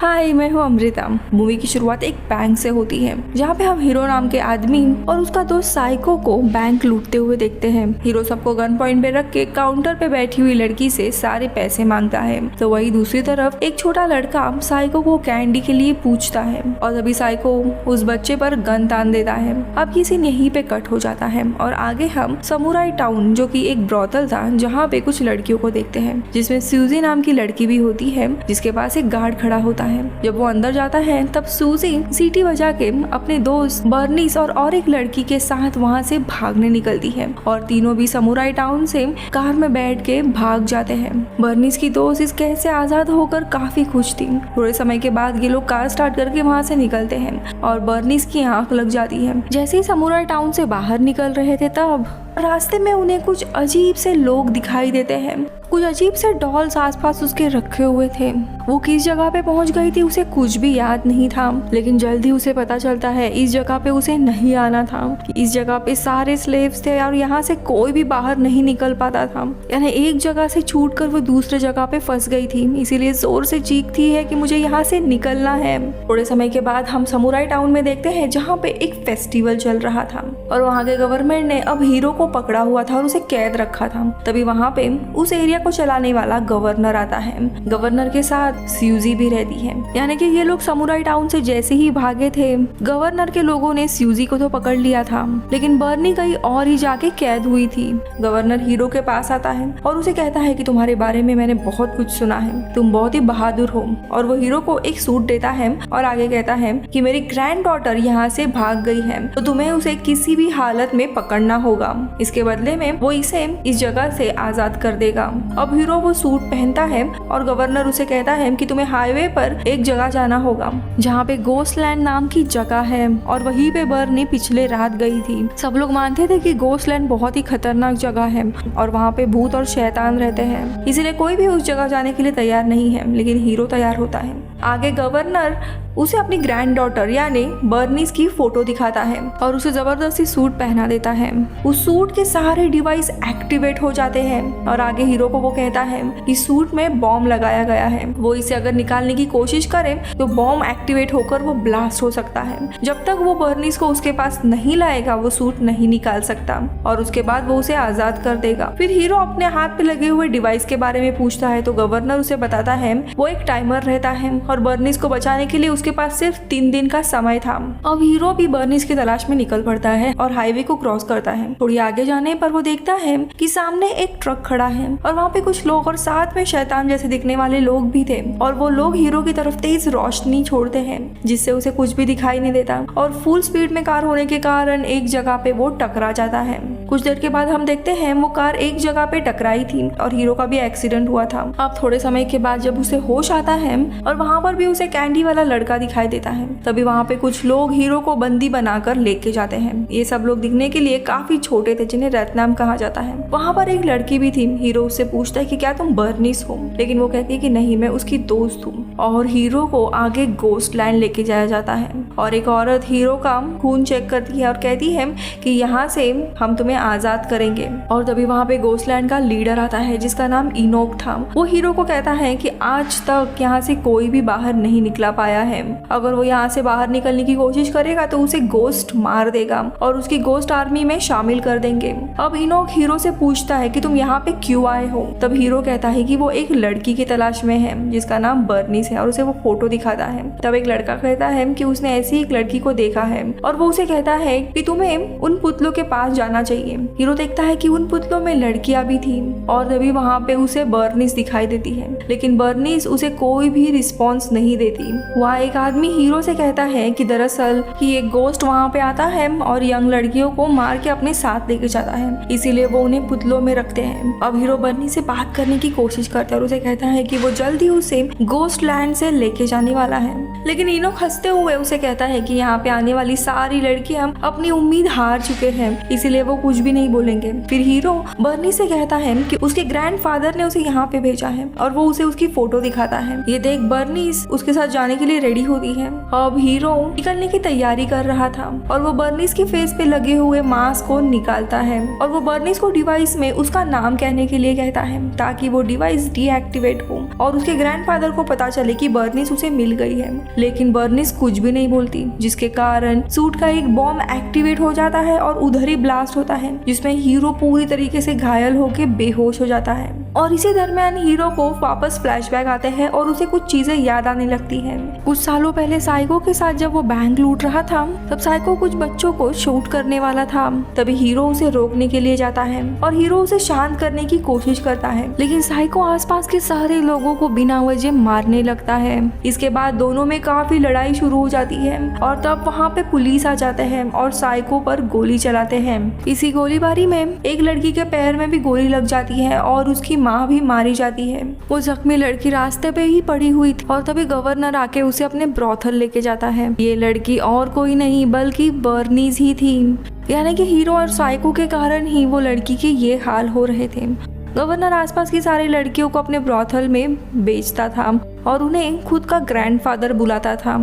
हाय, मैं हूँ अमृता। मूवी की शुरुआत एक बैंक से होती है जहाँ पे हम हीरो नाम के आदमी और उसका दोस्त साइको को बैंक लूटते हुए देखते हैं। हीरो सबको गन पॉइंट पे रख के काउंटर पे बैठी हुई लड़की से सारे पैसे मांगता है, तो वही दूसरी तरफ एक छोटा लड़का साइको को कैंडी के लिए पूछता है और तभी साइको उस बच्चे पर गन तान देता है। अब ये सीन यहीं पे कट हो जाता है और आगे हम समुराई टाउन जो कि एक ब्रॉथल था जहाँ पे कुछ लड़कियों को देखते हैं, जिसमें सूजी नाम की लड़की भी होती है जिसके पास एक गार्ड खड़ा होता है। जब वो अंदर जाता है तब सूजी सीटी बजा के अपने दोस्त बर्नीस और एक लड़की के साथ वहाँ से भागने निकलती है और तीनों भी समुराई टाउन से कार में बैठ के भाग जाते हैं। बर्नीस की दोस्त इस कैद से आजाद होकर काफी खुश थी। थोड़े समय के बाद ये लोग कार स्टार्ट करके वहाँ से निकलते हैं और बर्नीस की आंख लग जाती है। जैसे ही समुराई टाउन से बाहर निकल रहे थे तब रास्ते में उन्हें कुछ अजीब से लोग दिखाई देते हैं। कुछ अजीब से डॉल्स आसपास उसके रखे हुए थे। वो किस जगह पे पहुंच गई थी उसे कुछ भी याद नहीं था, लेकिन जल्दी उसे पता चलता है इस जगह पे उसे नहीं आना था। इस जगह पे सारे स्लेव्स थे और यहाँ से कोई भी बाहर नहीं निकल पाता था। यानी एक जगह से छूटकर वो दूसरे जगह पे फंस गई थी, इसीलिए जोर से चीखती है कि मुझे यहाँ से निकलना है। थोड़े समय के बाद हम समुराई टाउन में देखते हैं जहाँ पे एक फेस्टिवल चल रहा था और वहाँ के गवर्नमेंट ने अब हीरो को पकड़ा हुआ था और उसे कैद रखा था। तभी वहाँ पे उस एरिया को चलाने वाला गवर्नर आता है। गवर्नर के साथ स्यूजी भी रहती है। यानी कि ये लोग समुराई टाउन से जैसे ही भागे थे गवर्नर के लोगों ने स्यूजी को तो पकड़ लिया था, लेकिन बर्नी कहीं और ही जाके कैद हुई थी। गवर्नर हीरो के पास आता है और उसे कहता है कि तुम्हारे बारे में मैंने बहुत कुछ सुना है, तुम बहुत ही बहादुर हो। और वो हीरो को एक सूट देता है और आगे कहता है कि मेरी ग्रैंड डॉटर यहाँ से भाग गई है तो तुम्हें उसे किसी भी हालत में पकड़ना होगा। इसके बदले में वो इसे इस जगह से आजाद कर देगा। अब हीरो वो सूट पहनता है और गवर्नर उसे कहता है कि तुम्हें हाईवे पर एक जगह जाना होगा जहाँ पे गोस्टलैंड नाम की जगह है और वहीं पे बर्नी पिछले रात गई थी। सब लोग मानते थे कि गोस्टलैंड बहुत ही खतरनाक जगह है और वहाँ पे भूत और शैतान रहते हैं, इसलिए कोई भी उस जगह जाने के लिए तैयार नहीं है, लेकिन हीरो तैयार होता है। आगे गवर्नर उसे अपनी ग्रैंड डॉटर यानी बर्नीस की फोटो दिखाता है और उसे जबरदस्ती सूट पहना देता है। उस सूट के सारे डिवाइस एक्टिवेट हो जाते हैं और आगे हीरो को वो कहता है कि सूट में बॉम्ब लगाया गया है, वो इसे अगर निकालने की कोशिश करे तो बॉम्ब एक्टिवेट होकर वो ब्लास्ट हो सकता है। जब तक वो बर्नीस को उसके पास नहीं लाएगा वो सूट नहीं निकाल सकता और उसके बाद वो उसे आजाद कर देगा। फिर हीरो अपने हाथ पे लगे हुए डिवाइस के बारे में पूछता है तो गवर्नर उसे बताता है वो एक टाइमर रहता है और बर्नीस को बचाने के लिए उसके पास सिर्फ 3 दिन का समय था। अब हीरो भी बर्नीस की तलाश में निकल पड़ता है और हाईवे को क्रॉस करता है। थोड़ी आगे जाने पर वो देखता है कि सामने एक ट्रक खड़ा है और वहाँ पे कुछ लोग और साथ में शैतान जैसे दिखने वाले लोग भी थे और वो लोग हीरो की तरफ तेज रोशनी छोड़ते हैं जिससे उसे कुछ भी दिखाई नहीं देता और फुल स्पीड में कार होने के कारण एक जगह पे वो टकरा जाता है। कुछ देर के बाद हम देखते हैं वो कार एक जगह पे टकराई थी और हीरो का भी एक्सीडेंट हुआ था। अब थोड़े समय के बाद जब उसे होश आता है और वहाँ पर भी उसे कैंडी वाला लड़का दिखाई देता है, तभी वहाँ पे कुछ लोग हीरो को बंदी बनाकर लेके जाते हैं। ये सब लोग दिखने के लिए काफी छोटे थे जिन्हें रत्नाम कहा जाता है। वहाँ पर एक लड़की भी थी। हीरो उससे पूछता है कि क्या तुम बर्नीस हो, लेकिन वो कहती है कि नहीं मैं उसकी दोस्त हूँ और हीरो को आगे गोस्टलैंड लेके जाया जाता है और एक औरत हीरो का खून चेक करती है और कहती है कि यहाँ से हम तुम्हें आजाद करेंगे। और तभी वहाँ पे गोस्टलैंड का लीडर आता है जिसका नाम इनोक था। वो हीरो को कहता है कि आज तक यहाँ से कोई भी बाहर नहीं निकला पाया है, अगर वो यहाँ से बाहर निकलने की कोशिश करेगा तो उसे गोस्ट मार देगा और उसकी गोस्ट आर्मी में शामिल कर देंगे। अब इनोक हीरो से पूछता है कि तुम यहाँ पे क्यों आए हो। तब हीरो कहता है कि वो एक लड़की की तलाश में है जिसका नाम बर्नीस है और उसे वो फोटो दिखाता है। तब एक लड़का कहता है कि उसने ऐसी एक लड़की को देखा है और वो उसे कहता है कि तुम्हें उन पुतलों के पास जाना चाहिए। हीरो देखता है कि उन पुतलों में लड़कियां भी थी और तभी वहाँ पे उसे बर्नीस दिखाई देती है, लेकिन बर्नीस उसे कोई भी रिस्पॉन्स नहीं देती। वहाँ एक आदमी हीरो से कहता है कि दरअसल कि एक गोस्ट वहाँ पे आता है और यंग लड़कियों को मार के अपने साथ लेके जाता है, इसीलिए वो उन्हें पुतलों में रखते हैं। अब हीरो बर्नी से बात करने की कोशिश करता है और उसे कहता है कि वो जल्दी उसे गोस्टलैंड से लेके जाने वाला है। लेकिन इनोक हंसते हुए उसे कहता है कि यहाँ पे आने वाली सारी लड़कियां अपनी उम्मीद हार चुके हैं, इसीलिए वो कुछ भी नहीं बोलेंगे। फिर हीरो बर्नी से कहता है कि उसके ग्रैंडफादर ने उसे यहाँ पे भेजा है और वो उसे उसकी फोटो दिखाता है। ये देख बर्नी उसके साथ जाने के लिए रेडी होती है। अब हीरो निकलने की तैयारी कर रहा था और वो बर्नीस के फेस पे लगे हुए मास्क को निकालता है और वो बर्नीस को डिवाइस में उसका नाम कहने के लिए कहता है ताकि वो डिवाइस डीएक्टिवेट हो और उसके ग्रैंडफादर को पता चले कि बर्नीस उसे मिल गई है। लेकिन बर्नीस कुछ भी नहीं बोलती, जिसके कारण सूट का एक बॉम्ब एक्टिवेट हो जाता है और उधर ही ब्लास्ट होता है, जिसमें हीरो पूरी तरीके से घायल होकर बेहोश हो जाता है। और इसी दरमियान हीरो को वापस फ्लैशबैक आते हैं और उसे कुछ चीजें याद आने लगती हैं। कुछ सालों पहले साइको के साथ जब वो बैंक लूट रहा था तब साइको कुछ बच्चों को शूट करने वाला था। तभी हीरो उसे रोकने के लिए जाता है और हीरो उसे शांत करने की कोशिश करता है, लेकिन साइको आसपास के सारे लोगों को बिना वजह मारने लगता है। इसके बाद दोनों में काफी लड़ाई शुरू हो जाती है और तब वहाँ पे पुलिस आ जाते हैं और साइको पर गोली चलाते हैं। इसी गोलीबारी में एक लड़की के पैर में भी गोली लग जाती है और उसकी माँ भी मारी जाती है। वो जख्मी लड़की रास्ते पे ही पड़ी हुई थी और तभी गवर्नर आके उसे अपने ब्रॉथल लेके जाता है। ये लड़की और कोई नहीं बल्कि बर्नीस ही थी, यानी कि हीरो और साइको के कारण ही वो लड़की के ये हाल हो रहे थे। गवर्नर आसपास की सारी लड़कियों को अपने ब्रॉथल में बेचता था और उन्हें खुद का ग्रैंडफादर बुलाता था।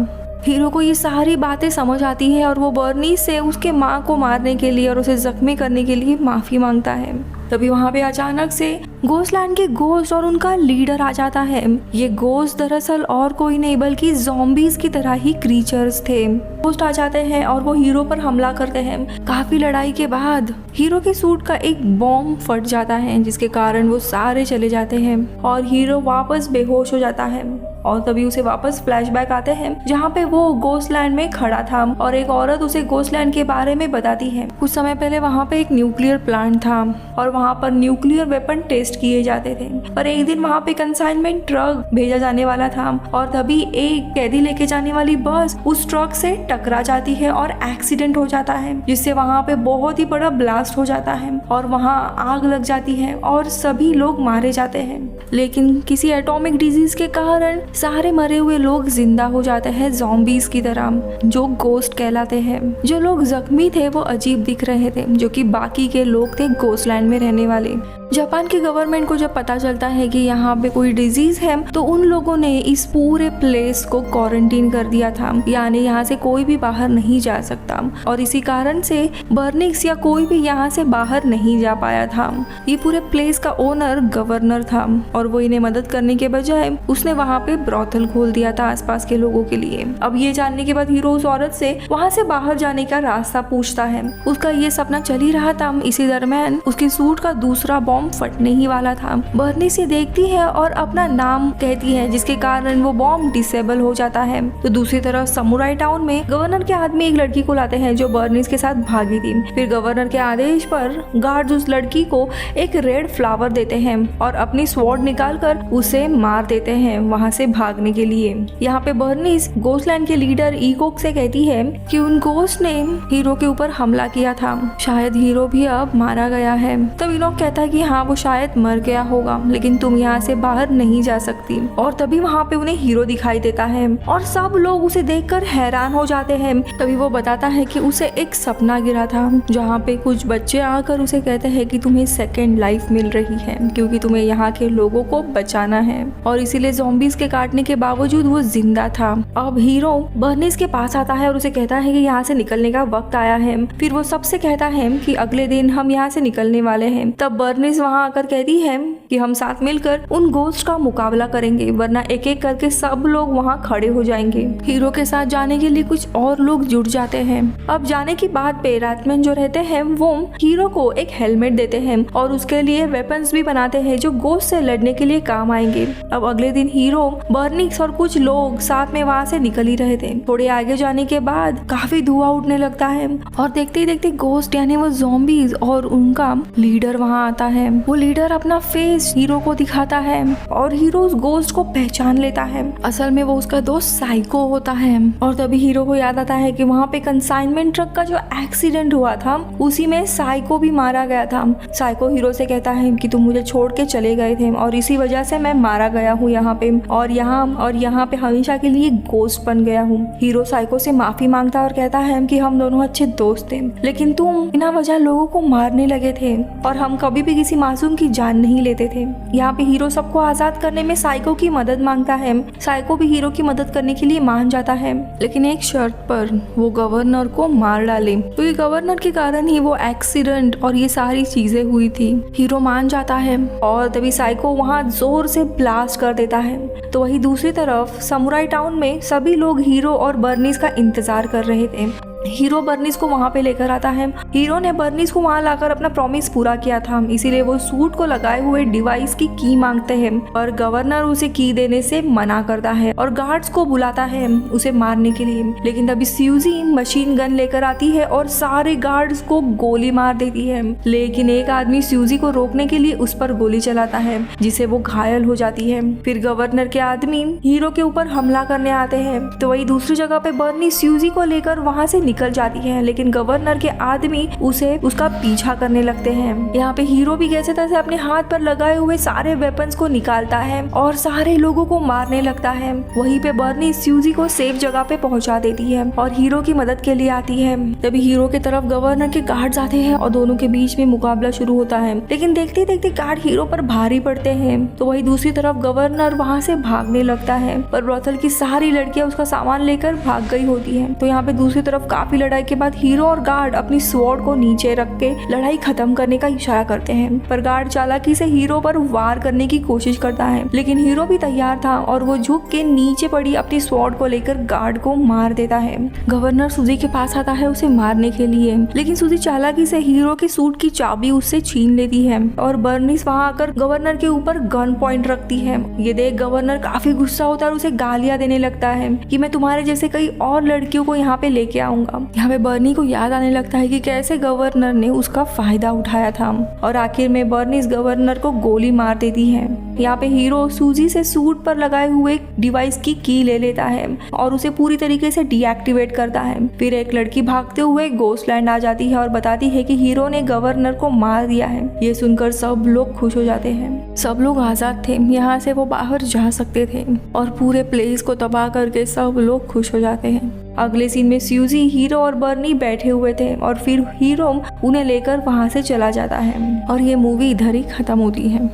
हीरो को ये सारी बातें समझ आती है और वो बर्नीस से उसके माँ को मारने के लिए और उसे जख्मी करने के लिए माफी मांगता है। तभी वहाँ पे अचानक से घोस्टलैंड के घोस्ट और उनका लीडर आ जाता है। ये घोस्ट दरअसल और कोई नहीं बल्कि ज़ॉम्बीज की तरह ही क्रीचर्स थे। घोस्ट आ जाते हैं और वो हीरो पर हमला करते हैं। काफी लड़ाई के बाद हीरो के सूट का एक बॉम्ब फट जाता है, जिसके कारण वो सारे चले जाते हैं और हीरो वापस बेहोश हो जाता है। और तभी उसे वापस फ्लैशबैक आते हैं जहाँ पे वो घोस्टलैंड में खड़ा था और एक औरत उसे घोस्टलैंड के बारे में बताती है। कुछ समय पहले वहाँ पे एक न्यूक्लियर प्लांट था और वहाँ पर न्यूक्लियर वेपन टेस्ट किए जाते थे, पर एक दिन वहाँ पे कंसाइनमेंट ट्रक भेजा जाने वाला था और तभी एक कैदी लेके जाने वाली बस उस ट्रक से टकरा जाती है और एक्सीडेंट हो जाता है, जिससे वहाँ पे बहुत ही बड़ा ब्लास्ट हो जाता है और वहाँ आग लग जाती है और सभी लोग मारे जाते हैं। लेकिन किसी एटॉमिक डिजीज के कारण सारे मरे हुए लोग जिंदा हो जाते हैं ज़ॉम्बीज की तरह, जो घोस्ट कहलाते हैं। जो लोग जख्मी थे वो अजीब दिख रहे थे, जो कि बाकी के लोग थे घोस्टलैंड में रहने वाले। जापान की गवर्नमेंट को जब पता चलता है कि यहाँ पे कोई डिजीज है तो उन लोगों ने इस पूरे प्लेस को क्वारंटीन कर दिया था, यानी यहाँ से कोई भी बाहर नहीं जा सकता और इसी कारण से बर्निक्स या कोई भी यहाँ से बाहर नहीं जा पाया था। ये पूरे प्लेस का ओनर गवर्नर था और वो इन्हें मदद करने के बजाय उसने वहाँ पे ब्रॉथल खोल दिया था आसपास के लोगों के लिए। अब ये जानने के बाद हीरो उस औरत से वहाँ से बाहर जाने का रास्ता पूछता है। उसका ये सपना चल ही रहा था। इसी दरमियान उसके सूट का दूसरा बॉम्ब फटने ही वाला था। बर्नी से देखती है और अपना नाम कहती है, जिसके कारण वो बॉम्ब डिसेबल हो जाता है। तो दूसरी तरफ समुराई टाउन में गवर्नर के आदमी एक लड़की को लाते हैं जो बर्नीस के साथ भागी थी। फिर गवर्नर के आदेश पर गार्ड उस लड़की को एक रेड फ्लावर देते हैं और अपनी स्वॉर्ड निकालकर उसे मार देते हैं वहाँ से भागने के लिए। यहाँ पे बर्नीस घोस्टलैंड के लीडर इकोक से कहती है कि उन घोस्ट ने हीरो के ऊपर हमला किया था, शायद हीरो भी अब मारा गया है। तब इकोक कहता है कि हाँ वो शायद मर गया होगा, लेकिन तुम यहाँ से बाहर नहीं जा सकती। और तभी वहाँ पे उन्हें हीरो दिखाई देता है और सब लोग उसे देखकर हैरान हो जाते हैं। तभी वो बताता है कि उसे एक सपना गिरा था जहाँ पे कुछ बच्चे आकर उसे कहते हैं कि तुम्हें सेकेंड लाइफ मिल रही है क्योंकि तुम्हें यहाँ के लोगों को बचाना है, और इसीलिए ज़ॉम्बीज के काटने के बावजूद वो जिंदा था। अब हीरो बर्नीस के पास आता है और उसे कहता है कि यहाँ से निकलने का वक्त आया है। फिर वो सबसे कहता है कि अगले दिन हम यहाँ से निकलने वाले हैं। तब बर्नीस वहाँ आकर कहती है कि हम साथ मिलकर उन घोस्ट का मुकाबला करेंगे, वरना एक एक करके सब लोग वहाँ खड़े हो जाएंगे। हीरो के साथ जाने के लिए कुछ और लोग जुट जाते हैं। अब जाने की बात पे रातमैन जो रहते हैं वो हीरो को एक हेलमेट देते हैं और उसके लिए वेपन्स भी बनाते हैं जो घोस्ट से लड़ने के लिए काम आएंगे। अब अगले दिन हीरो बर्निक्स और कुछ लोग साथ में वहाँ से निकल ही रहे थे। थोड़े आगे जाने के बाद काफी धुआं उठने लगता है और देखते ही देखते घोस्ट यानी वो ज़ॉम्बीज और उनका लीडर लीडर वहाँ आता है। वो लीडर अपना फेस हीरो को दिखाता है और हीरो उस गोस्ट को पहचान लेता है। असल में वो उसका दोस्त साइको होता है। और तभी हीरो को याद आता है कि वहाँ पे कंसाइनमेंट ट्रक का जो एक्सीडेंट हुआ था उसी में साइको भी मारा गया था। साइको हीरो से कहता है कि तुम मुझे छोड़ के चले गए थे और इसी वजह से मैं मारा गया हूँ यहाँ पे, और यहाँ पे हमेशा के लिए गोस्ट बन गया हूँ। हीरो साइको से माफी मांगता है और कहता है कि हम दोनों अच्छे दोस्त थे, लेकिन तुम बिना वजह लोगों को मारने लगे थे और हम कभी भी किसी मासूम की जान नहीं लेते थे। यहाँ पे हीरो सबको आजाद करने में साइको की मदद मांगता है। साइको भी हीरो की मदद करने के लिए मान जाता है, लेकिन एक शर्त पर, वो गवर्नर को मार डाले, क्योंकि गवर्नर के कारण ही वो एक्सीडेंट और ये सारी चीजें हुई थी। हीरो मान जाता है और तभी साइको वहाँ जोर से ब्लास्ट कर देता है। तो वही दूसरी तरफ समुराई टाउन में सभी लोग हीरो और बर्नीस का इंतजार कर रहे थे। हीरो बर्नीस को वहाँ पे लेकर आता है। हीरो ने बर्नीस को वहाँ लाकर अपना प्रॉमिस पूरा किया था, इसीलिए वो सूट को लगाए हुए डिवाइस की की मांगते हैं और गवर्नर उसे की देने से मना करता है और गार्ड्स को बुलाता है उसे मारने के लिए। लेकिन तभी स्यूजी मशीन गन लेकर आती है और सारे गार्ड्स को गोली मार देती है, लेकिन एक आदमी स्यूजी को रोकने के लिए उस पर गोली चलाता है, जिसे वो घायल हो जाती है। फिर गवर्नर के आदमी हीरो के ऊपर हमला करने आते हैं। तो वही दूसरी जगह पे बर्नी स्यूजी को लेकर वहाँ से निकल जाती है, लेकिन गवर्नर के आदमी उसका पीछा करने लगते हैं। यहाँ पे हीरो भी कैसे तैसे अपने हाथ पर लगाए हुए सारे वेपन्स को निकालता है और सारे लोगों को मारने लगता है। वहीं पे बर्नी स्यूजी को सेफ जगह पे पहुंचा देती है और हीरो की मदद के लिए आती है। तभी हीरो की तरफ गवर्नर के गार्ड्स आते हैं और दोनों के बीच में मुकाबला शुरू होता है, लेकिन देखते देखते गार्ड हीरो पर भारी पड़ते हैं। तो वही दूसरी तरफ गवर्नर वहाँ से भागने लगता है, पर ब्रॉथल की सारी लड़कियां उसका सामान लेकर भाग गई होती है। तो यहाँ पे दूसरी तरफ काफी लड़ाई के बाद हीरो और गार्ड अपनी स्वॉर्ड को नीचे रख के लड़ाई खत्म करने का इशारा करते हैं, पर गार्ड चालाकी से हीरो पर वार करने की कोशिश करता है, लेकिन हीरो भी तैयार था और वो झुक के नीचे पड़ी अपनी स्वॉर्ड को लेकर गार्ड को मार देता है। गवर्नर सूजी के पास आता है उसे मारने के लिए, लेकिन सूजी चालाकी से हीरो के सूट की चाबी उससे छीन लेती है और बर्निस वहाँ आकर गवर्नर के ऊपर गन पॉइंट रखती है। ये देख गवर्नर काफी गुस्सा होता है और उसे गालियां देने लगता है कि मैं तुम्हारे जैसे कई और लड़कियों को यहाँ पे लेके आऊंगा। यहाँ पे बर्नी को याद आने लगता है कि कैसे गवर्नर ने उसका फायदा उठाया था और आखिर में बर्निस गवर्नर को गोली मार देती है। यहाँ पे हीरो सूजी से सूट पर लगाए हुए डिवाइस की ले लेता है और उसे पूरी तरीके से डीएक्टिवेट करता है। फिर एक लड़की भागते हुए घोस्टलैंड आ जाती है और बताती है कि हीरो ने गवर्नर को मार दिया है। ये सुनकर सब लोग खुश हो जाते हैं। सब लोग आजाद थे, यहाँ से वो बाहर जा सकते थे और पूरे प्लेस को तबाह करके सब लोग खुश हो जाते हैं। अगले सीन में स्यूजी, हीरो और बर्नी बैठे हुए थे और फिर हीरो उन्हें लेकर वहाँ से चला जाता है और ये मूवी इधर ही खत्म होती है।